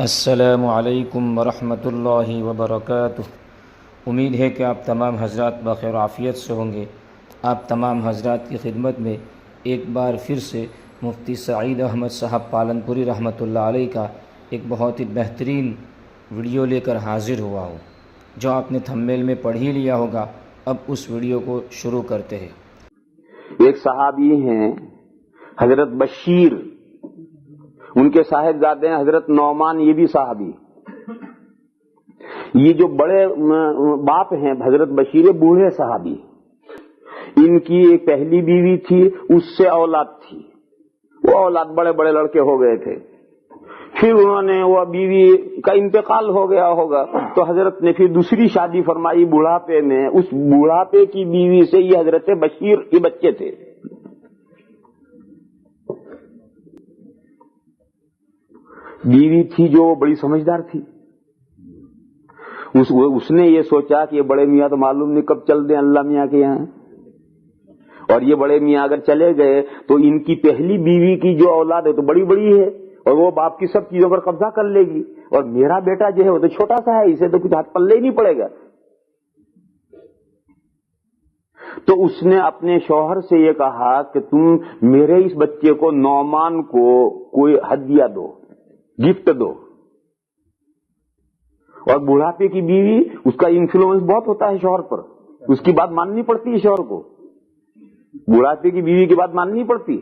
السلام علیکم ورحمۃ اللہ وبرکاتہ۔ امید ہے کہ آپ تمام حضرات بخیر و عافیت سے ہوں گے۔ آپ تمام حضرات کی خدمت میں ایک بار پھر سے مفتی سعید احمد صاحب پالنپوری رحمۃ اللہ علیہ کا ایک بہت ہی بہترین ویڈیو لے کر حاضر ہوا ہوں، جو آپ نے تھمبنیل میں پڑھ ہی لیا ہوگا۔ اب اس ویڈیو کو شروع کرتے ہیں۔ ایک صحابی ہیں حضرت بشیر، ان کے صاحبزادے ہیں حضرت نعمان، یہ بھی صحابی۔ یہ جو بڑے باپ ہیں حضرت بشیر، بوڑھے صحابی، ان کی ایک پہلی بیوی تھی، اس سے اولاد تھی، وہ اولاد بڑے بڑے لڑکے ہو گئے تھے، پھر انہوں نے وہ بیوی کا انتقال ہو گیا ہوگا تو حضرت نے پھر دوسری شادی فرمائی بڑھاپے میں۔ اس بڑھاپے کی بیوی سے یہ حضرت بشیر کے بچے تھے۔ بیوی تھی جو بڑی سمجھدار تھی، اس نے یہ سوچا کہ یہ بڑے میاں تو معلوم نہیں کب چل دیں اللہ میاں کے یہاں، اور یہ بڑے میاں اگر چلے گئے تو ان کی پہلی بیوی کی جو اولاد ہے تو بڑی بڑی ہے اور وہ باپ کی سب چیزوں پر قبضہ کر لے گی، اور میرا بیٹا جو ہے وہ تو چھوٹا سا ہے، اسے تو کچھ ہاتھ پلے ہی نہیں پڑے گا۔ تو اس نے اپنے شوہر سے یہ کہا کہ تم میرے اس بچے کو نعمان کو کوئی ہدیہ دو، گفٹ دو۔ اور بڑھاپے کی بیوی، اس کا انفلوئنس بہت ہوتا ہے شوہر پر، اس کی بات ماننی پڑتی ہے شوہر کو، بڑھاپے کی بیوی کی بات ماننی پڑتی۔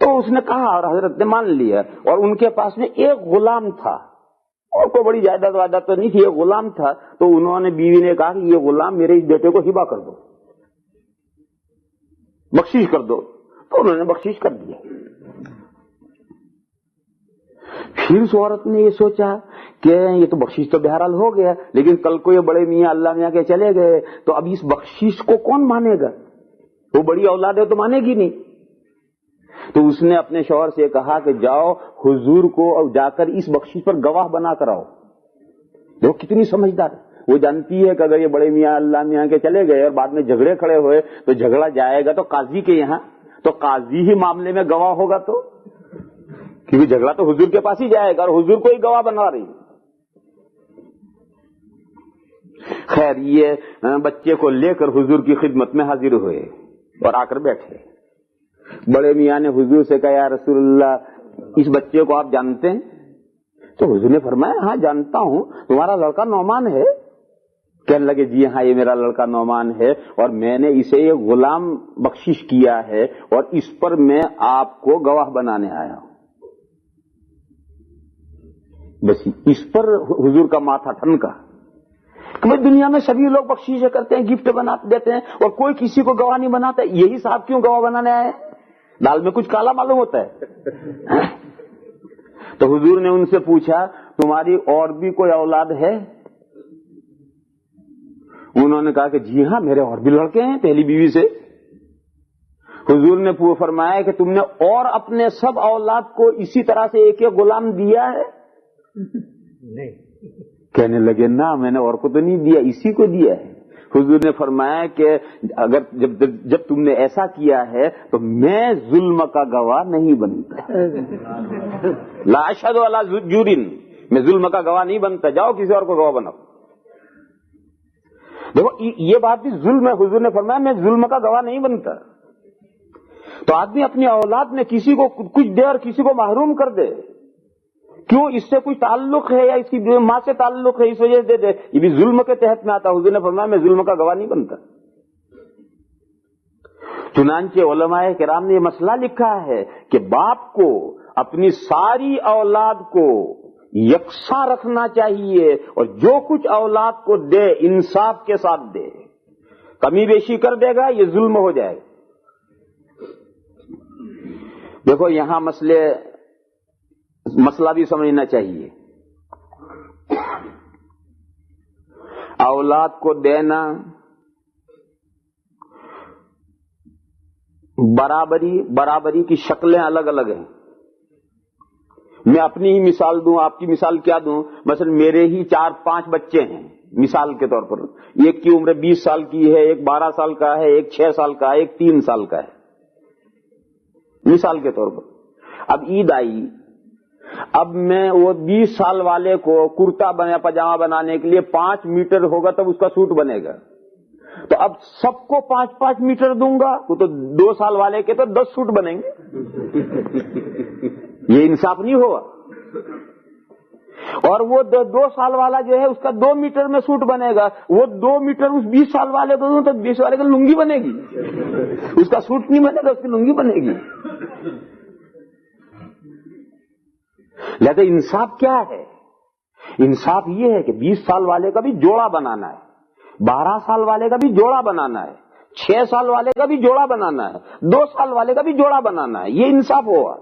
تو اس نے کہا اور حضرت نے مان لیا، اور ان کے پاس میں ایک غلام تھا، اور کوئی بڑی جائیداد وائداد تو نہیں تھی، ایک غلام تھا۔ تو انہوں نے بیوی نے کہا کہ یہ غلام میرے اس بیٹے کو ہبہ کر دو، بخشش کر دو۔ تو انہوں نے بخشش کر دیا۔ پھر اس عورت نے یہ سوچا کہ یہ تو بخشش تو بہرحال ہو گیا، لیکن کل کو یہ بڑے میاں اللہ میاں کے چلے گئے تو اب اس بخشش کو کون مانے گا؟ وہ بڑی اولاد ہے تو مانے گی نہیں۔ تو اس نے اپنے شوہر سے کہا کہ جاؤ حضور کو اور جا کر اس بخشش پر گواہ بنا کر آؤ۔ وہ کتنی سمجھدار ہے، وہ جانتی ہے کہ اگر یہ بڑے میاں اللہ میاں کے چلے گئے اور بعد میں جھگڑے کھڑے ہوئے تو جھگڑا جائے گا تو قاضی کے یہاں، تو قاضی ہی معاملے میں گواہ ہوگا، تو کیونکہ جھگڑا تو حضور کے پاس ہی جائے گا اور حضور کو ہی گواہ بنا رہی۔ خیر، یہ بچے کو لے کر حضور کی خدمت میں حاضر ہوئے اور آ کر بیٹھے۔ بڑے میاں نے حضور سے کہا یا رسول اللہ، اس بچے کو آپ جانتے ہیں؟ تو حضور نے فرمایا ہاں جانتا ہوں، تمہارا لڑکا نعمان ہے؟ کہنے لگے جی ہاں یہ میرا لڑکا نعمان ہے، اور میں نے اسے یہ غلام بخشش کیا ہے اور اس پر میں آپ کو گواہ بنانے آیا ہوں۔ بس اس پر حضور کا ماتھا ٹھنکا کہ بھائی دنیا میں سبھی لوگ بخشیشیں کرتے ہیں، گفٹ بنا دیتے ہیں، اور کوئی کسی کو گواہ نہیں بناتا، یہی صاحب کیوں گواہ بنانے آئے؟ دال میں کچھ کالا معلوم ہوتا ہے۔ تو حضور نے ان سے پوچھا تمہاری اور بھی کوئی اولاد ہے؟ انہوں نے کہا کہ جی ہاں میرے اور بھی لڑکے ہیں پہلی بیوی سے۔ حضور نے فرمایا کہ تم نے اور اپنے سب اولاد کو اسی طرح سے ایک ایک غلام دیا ہے؟ نہیں۔ کہنے لگے نہ میں نے اور کو تو نہیں دیا، اسی کو دیا ہے۔ حضور نے فرمایا کہ اگر جب تم نے ایسا کیا ہے تو میں ظلم کا گواہ نہیں بنتا، لا اشہد علی جور، میں ظلم کا گواہ نہیں بنتا، جاؤ کسی اور کو گواہ بناؤ۔ دیکھو یہ بات بھی ظلم ہے، حضور نے فرمایا میں ظلم کا گواہ نہیں بنتا۔ تو آدمی اپنی اولاد میں کسی کو کچھ دے اور کسی کو محروم کر دے، کیوں؟ اس سے کچھ تعلق ہے یا اس کی ماں سے تعلق ہے، اس وجہ سے دے دے، یہ بھی ظلم کے تحت میں آتا۔ حضور نے فرمایا میں ظلم کا گواہ نہیں بنتا۔ چنانچہ علماء کرام نے یہ مسئلہ لکھا ہے کہ باپ کو اپنی ساری اولاد کو یکساں رکھنا چاہیے، اور جو کچھ اولاد کو دے انصاف کے ساتھ دے، کمی بیشی کر دے گا یہ ظلم ہو جائے گا۔ دیکھو یہاں مسئلہ بھی سمجھنا چاہیے۔ اولاد کو دینا برابری کی شکلیں الگ الگ ہیں۔ میں اپنی ہی مثال دوں، آپ کی مثال کیا دوں؟ مثلا میرے ہی 4-5 بچے ہیں مثال کے طور پر، ایک کی عمر 20 سال کی ہے، ایک 12 سال کا ہے، ایک 6 سال کا ہے، ایک 3 سال کا ہے، مثال کے طور پر۔ اب عید آئی، اب میں وہ 20 سال والے کو کرتا پاجامہ بنانے کے لیے 5 میٹر ہوگا تب اس کا سوٹ بنے گا، تو اب سب کو 5-5 میٹر دوں گا تو 2 سال والے کے تو 10 سوٹ بنیں گے. یہ انصاف نہیں ہوا. اور وہ 2 سال والا جو ہے اس کا 2 میٹر میں سوٹ بنے گا، وہ 2 میٹر اس 20 سال والے کو دوں تو 20 والے کا لنگی بنے گی. اس کا سوٹ نہیں بنے گا، اس کی لنگی بنے گی. لہذا انصاف کیا ہے؟ انصاف یہ ہے کہ 20 سال والے کا بھی جوڑا بنانا ہے، 12 سال والے کا بھی جوڑا بنانا ہے، 6 سال والے کا بھی جوڑا بنانا ہے، 2 سال والے کا بھی جوڑا بنانا ہے. یہ انصاف ہوا.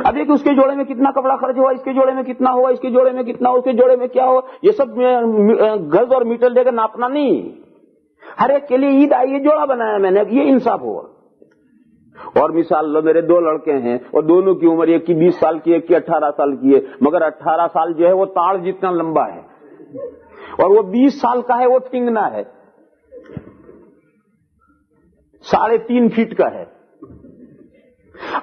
اب یہ کہ اس کے جوڑے میں کتنا کپڑا خرچ ہوا، اس کے جوڑے میں کتنا ہوا، اس کے جوڑے میں کتنا ہوا، اس کے جوڑے میں کیا ہوا، یہ سب گز اور میٹر دے کر ناپنا نہیں. ہر ایک کے لیے عید آئی ہے، جوڑا بنایا میں نے، یہ انصاف ہوا. اور مثال لو، میرے 2 لڑکے ہیں اور دونوں کی عمر ایک کی 20 سال کی، ایک کی 18 سال کی ہے، مگر 18 سال جو ہے وہ تاڑ جتنا لمبا ہے اور وہ 20 سال کا ہے، وہ ٹنگنا ہے 3.5 فٹ کا ہے.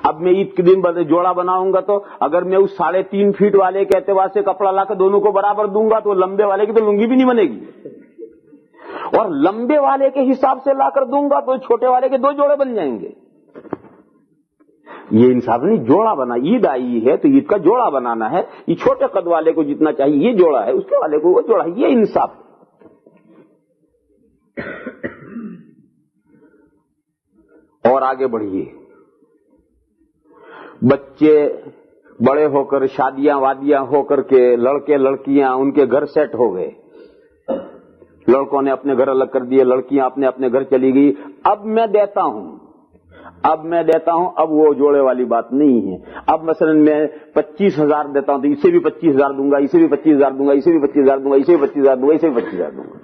اب میں عید کے دن جوڑا بناؤں گا تو اگر میں اس 3.5 فٹ والے کے اعتبار سے کپڑا لا کر دونوں کو برابر دوں گا تو لمبے والے کی تو لنگی بھی نہیں بنے گی، اور لمبے والے کے حساب سے لا کر دوں گا تو چھوٹے والے کے 2 جوڑے بن جائیں گے. یہ انصاف نہیں. جوڑا بنا، عید آئی ہے تو عید کا جوڑا بنانا ہے. یہ چھوٹے قد والے کو جتنا چاہیے یہ جوڑا ہے، اس کے والے کو وہ جوڑا ہے. یہ انصاف ہے. اور آگے بڑھیے. بچے بڑے ہو کر شادیاں وادیاں ہو کر کے لڑکے لڑکیاں ان کے گھر سیٹ ہو گئے، لڑکوں نے اپنے گھر الگ کر دیے، لڑکیاں اپنے گھر چلی گئی. اب میں دیتا ہوں، اب وہ جوڑے والی بات نہیں ہے. اب مثلا میں 25,000 دیتا ہوں تو اسے بھی 25,000 دوں گا، اسے بھی 25,000 دوں گا، اسے بھی 25,000 دوں گا، اسے بھی 25,000 دوں گا، اسے بھی 25,000 دوں گا.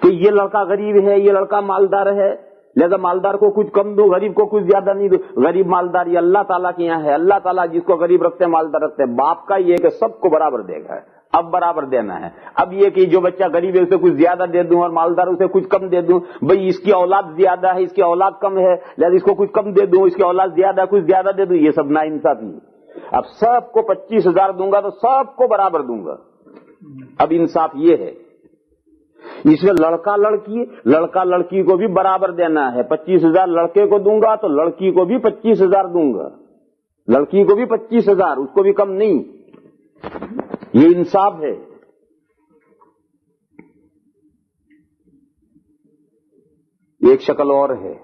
کہ یہ لڑکا غریب ہے، یہ لڑکا مالدار ہے، لہذا مالدار کو کچھ کم دو، غریب کو کچھ زیادہ نہیں دو. غریب مالدار یہ اللہ تعالیٰ کے یہاں ہے. اللہ تعالیٰ جس کو غریب رکھتے ہیں مالدار رکھتے ہیں. باپ کا یہ کہ سب کو برابر دے گا. اب برابر دینا ہے. اب یہ کہ جو بچہ غریب ہے اسے کچھ زیادہ دے دوں اور مالدار اسے کچھ کم دے دوں، بھئی اس کی اولاد زیادہ ہے، اس کی اولاد کم ہے، لہذا اس کو کچھ کم دے دوں، اس کی اولاد زیادہ ہے کچھ زیادہ دے دوں، یہ سب ناانصافی ہے. اب سب کو 25,000 دوں گا تو سب کو برابر دوں گا. اب انصاف یہ ہے. اس میں لڑکا لڑکی کو بھی برابر دینا ہے. 25,000 لڑکے کو دوں گا تو لڑکی کو بھی 25,000 دوں گا، لڑکی کو بھی 25,000، اس کو بھی کم نہیں. یہ انصاف ہے. ایک شکل اور ہے.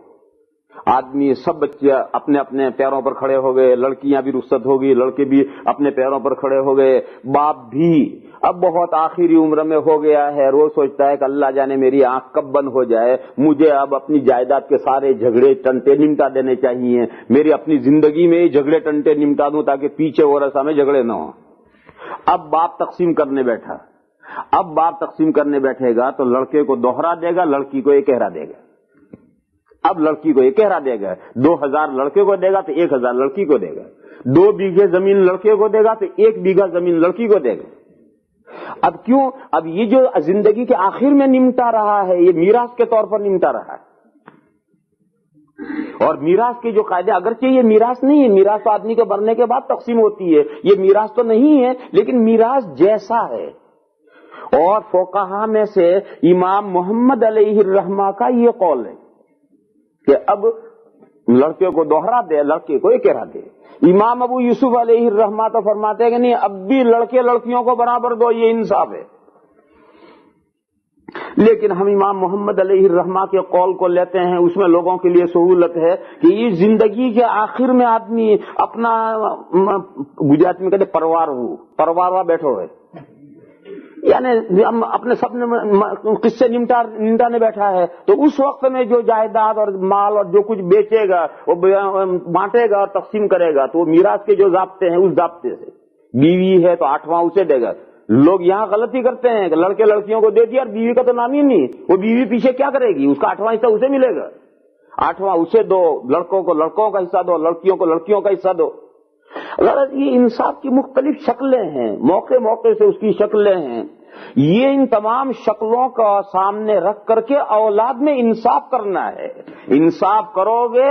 آدمی سب بچے اپنے اپنے پیروں پر کھڑے ہو گئے، لڑکیاں بھی رخصت ہو گئی، لڑکے بھی اپنے پیروں پر کھڑے ہو گئے، باپ بھی اب بہت آخری عمر میں ہو گیا ہے. روز سوچتا ہے کہ اللہ جانے میری آنکھ کب بند ہو جائے، مجھے اب اپنی جائیداد کے سارے جھگڑے ٹنٹے نمٹا دینے چاہیے، میری اپنی زندگی میں جھگڑے ٹنٹے نمٹا دوں تاکہ پیچھے اور رسا میں جھگڑے نہ ہوں. اب باپ تقسیم کرنے بیٹھا. اب باپ تقسیم کرنے بیٹھے گا تو لڑکے کو دوہرا دے گا، لڑکی کو ایک کہرا دے گا. اب لڑکی کو ایک کہرا دے گا. 2,000 لڑکے کو دے گا تو 1,000 لڑکی کو دے گا. 2 بیگھے زمین لڑکے کو دے گا تو 1 بیگھہ زمین لڑکی کو دے گا. اب کیوں؟ اب یہ جو زندگی کے آخر میں نمٹا رہا ہے یہ میراث کے طور پر نمٹا رہا ہے. اور میراث کے جو قاعدے، اگرچہ یہ میراث نہیں ہے، میراث تو آدمی کے مرنے کے بعد تقسیم ہوتی ہے، یہ میراث تو نہیں ہے، لیکن میراث جیسا ہے. اور فقہا میں سے امام محمد علیہ الرحمہ کا یہ قول ہے کہ اب لڑکے کو دوہرا دے، لڑکے کو ایک کہرا دے. امام ابو یوسف علیہ الرحمہ تو فرماتے ہیں کہ نہیں، اب بھی لڑکے لڑکیوں کو برابر دو، یہ انصاف ہے. لیکن ہم امام محمد علیہ الرحمہ کے قول کو لیتے ہیں، اس میں لوگوں کے لیے سہولت ہے کہ یہ زندگی کے آخر میں آدمی اپنا گجرات میں کہتے پرواروا بیٹھو ہے، یعنی ہم اپنے سب قصے نمٹانے بیٹھا ہے، تو اس وقت میں جو جائیداد اور مال اور جو کچھ بیچے گا وہ بانٹے گا اور تقسیم کرے گا، تو وہ میراث کے جو ضابطے ہیں اس ضابطے سے. بیوی ہے تو 8واں اسے دے گا. لوگ یہاں غلطی کرتے ہیں کہ لڑکے لڑکیوں کو دے دیا اور بیوی کا تو نام ہی نہیں. وہ بیوی پیچھے کیا کرے گی؟ اس کا 8واں حصہ اسے ملے گا. 8واں اسے دو، لڑکوں کو لڑکوں کا حصہ دو، لڑکیوں کو لڑکیوں کا حصہ دو. غلط. یہ انصاف کی مختلف شکلیں ہیں، موقع سے اس کی شکلیں ہیں. یہ ان تمام شکلوں کا سامنے رکھ کر کے اولاد میں انصاف کرنا ہے. انصاف کرو گے